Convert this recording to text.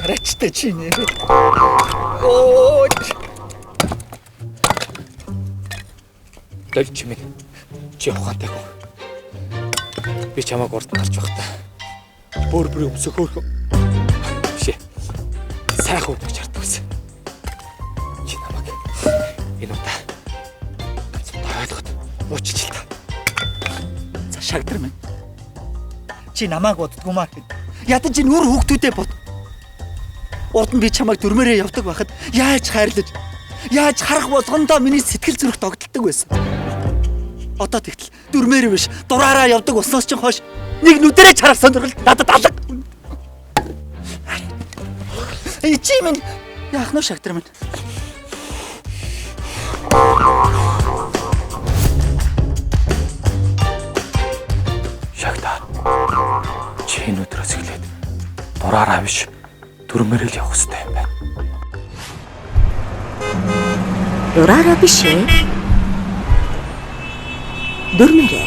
Арайчтай чи нэр. Ой. Дөлч минь. Чи ухаантай гоо. Би чамайг урд гарч байхдаа бүр өмсөх хөөх. Бишээ. Сайхан үдгэж харддаг гэсэн. Чи намайг энэ удаа ойлгоод уучлж л та. За шагдар минь. Чи намайг боддгоо маа хэд. Ядаж энэ үр хүүхдүүдээ бод. Урд нь би чамайг дөрмөрөө явдаг байхад яаж хайрлаж, яаж харах болгондоо миний сэтгэл зүрх догдолдог байсан. Одоо тэгтэл дөрмөрөө биш, дураараа явдаг усноос ч хойш нэг нүдэрээ чарах сонирхол надад алга. Чи минь яах нь шагдар минь. Шагдар. Чи энэ өдрөөс эхлээд дураараа биш, дөрмөрөө л явах хэрэгтэй юм байна. Дураараа биш ээ. Дөрмөрөө.